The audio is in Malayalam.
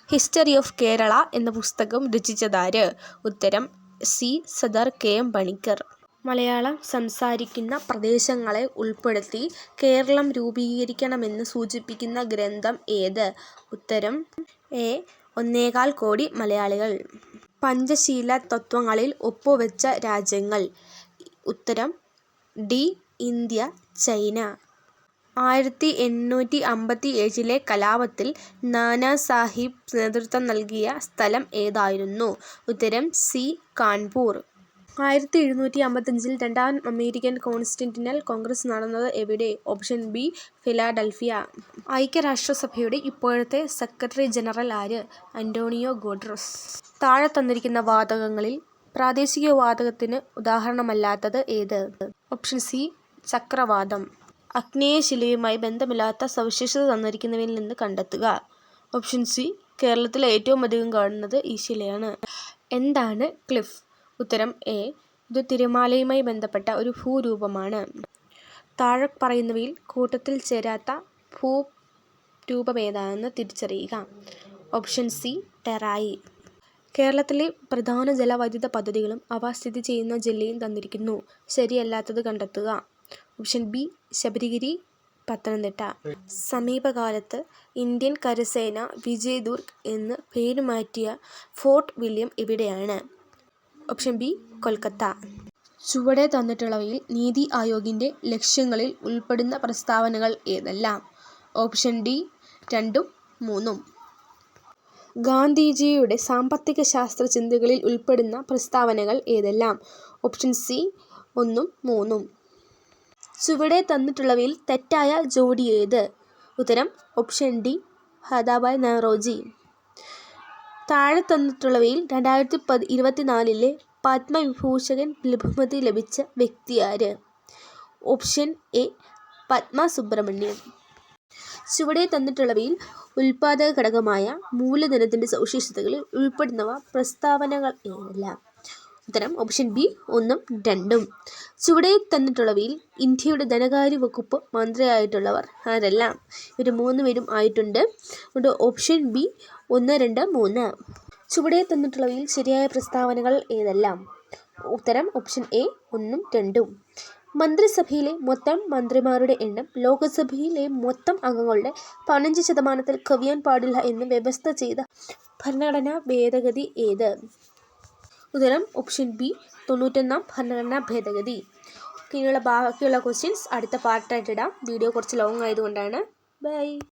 ഹിസ്റ്ററി ഓഫ് കേരള എന്ന പുസ്തകം രചിച്ചതാര്? ഉത്തരം സി. സർദാർ കെ.എം. പണിക്കർ. മലയാളം സംസാരിക്കുന്ന പ്രദേശങ്ങളെ ഉൾപ്പെടുത്തി കേരളം രൂപീകരിക്കണമെന്ന് സൂചിപ്പിക്കുന്ന ഗ്രന്ഥം ഏത്? ഉത്തരം എ. 1.25 കോടി മലയാളികൾ. പഞ്ചശീല തത്വങ്ങളിൽ ഒപ്പുവെച്ച രാജ്യങ്ങൾ. ഉത്തരം ഡി. India, China. 1857 കലാപത്തിൽ നാനാ സാഹിബ് നേതൃത്വം നൽകിയ സ്ഥലം ഏതായിരുന്നു? ഉത്തരം സി. കാൺപൂർ. 1755 രണ്ടാം അമേരിക്കൻ കോൺസ്റ്റിറ്റ്യൂഷണൽ കോൺഗ്രസ് നടന്നത് എവിടെ? Option B. ഫിലാഡൽഫിയ. ഐക്യരാഷ്ട്രസഭയുടെ ഇപ്പോഴത്തെ സെക്രട്ടറി ജനറൽ ആര്? Antonio Guterres. താഴെ തന്നിരിക്കുന്ന വാതകങ്ങളിൽ പ്രാദേശികവാതകത്തിന് ഉദാഹരണമല്ലാത്തത് ഏത്? Option C. ചക്രവാതം. ആഗ്നേയശിലയുമായി ബന്ധമില്ലാത്ത സവിശേഷത തന്നിരിക്കുന്നവയിൽ നിന്ന് കണ്ടെത്തുക. Option C. കേരളത്തിൽ ഏറ്റവും അധികം കാണുന്നത് ഈ ശിലയാണ്. എന്താണ് ക്ലിഫ്? ഉത്തരം എ. ഇത് തിരമാലയുമായി ബന്ധപ്പെട്ട ഒരു ഭൂരൂപമാണ്. താഴെ പറയുന്നവയിൽ കൂട്ടത്തിൽ ചേരാത്ത ഭൂരൂപമേതാണെന്ന് തിരിച്ചറിയുക. Option C. ടെറായി. കേരളത്തിലെ പ്രധാന ജലവൈദ്യുത പദ്ധതികളും അവ സ്ഥിതി ചെയ്യുന്ന ജില്ലയും തന്നിരിക്കുന്നു. ശരിയല്ലാത്തത് കണ്ടെത്തുക. Option B. ശബരിഗിരി, പത്തനംതിട്ട. സമീപകാലത്ത് ഇന്ത്യൻ കരസേന വിജയ് ദുർഗ് എന്ന് പേരുമാറ്റിയ ഫോർട്ട് വില്യം എവിടെയാണ്? Option B. കൊൽക്കത്ത. ചുവടെ തന്നിട്ടുള്ളവയിൽ നീതി ആയോഗിൻ്റെ ലക്ഷ്യങ്ങളിൽ ഉൾപ്പെടുന്ന പ്രസ്താവനകൾ ഏതെല്ലാം? Option D. 2ഉം 3ഉം. ഗാന്ധിജിയുടെ സാമ്പത്തിക ശാസ്ത്ര ചിന്തകളിൽ ഉൾപ്പെടുന്ന പ്രസ്താവനകൾ ഏതെല്ലാം? Option C. 1ഉം 3ഉം. ചുവടെ തന്നിട്ടുള്ളവയിൽ തെറ്റായ ജോഡി ഏത്? ഉത്തരം ഓപ്ഷൻ ഡി. ദാദാഭായ് നവറോജി. താഴെ തന്നിട്ടുള്ളവയിൽ 2024 പത്മവിഭൂഷൺ ബഹുമതി ലഭിച്ച വ്യക്തിയാര്? Option A. പത്മ സുബ്രഹ്മണ്യം. ചുവടെ തന്നിട്ടുള്ളവയിൽ ഉൽപാദക ഘടകമായ മൂലധനത്തിൻ്റെ സവിശേഷതകളിൽ ഉൾപ്പെടുന്ന പ്രസ്താവനകൾ ഏതെല്ലാം? ഉത്തരം ഓപ്ഷൻ ബി. 1ഉം 2ഉം. ചുവടെ തന്നിട്ടുള്ളവയിൽ ഇന്ത്യയുടെ ധനകാര്യ വകുപ്പ് മന്ത്രിയായിട്ടുള്ളവർ ആരെല്ലാം? ഇവർ 3 പേരും ആയിട്ടുണ്ട്. അതുകൊണ്ട് ഓപ്ഷൻ ബി. 1, 2, 3. ചുവടെ തന്നിട്ടുള്ളവയിൽ ശരിയായ പ്രസ്താവനകൾ ഏതെല്ലാം? ഉത്തരം ഓപ്ഷൻ എ. 1ഉം 2ഉം. മന്ത്രിസഭയിലെ മൊത്തം മന്ത്രിമാരുടെ എണ്ണം ലോകസഭയിലെ മൊത്തം അംഗങ്ങളുടെ 15% കവിയാൻ പാടില്ല എന്ന് വ്യവസ്ഥ ചെയ്ത ഭരണഘടനാ ഭേദഗതി ഏത്? ഉത്തരം ഓപ്ഷൻ ബി. 91-ാം ഭരണഘടനാ ഭേദഗതി. ബാക്കിയുള്ള ക്വസ്റ്റ്യൻസ് അടുത്ത പാർട്ടായിട്ടിടാം. വീഡിയോ കുറച്ച് ലോങ് ആയതുകൊണ്ടാണ്. ബൈ.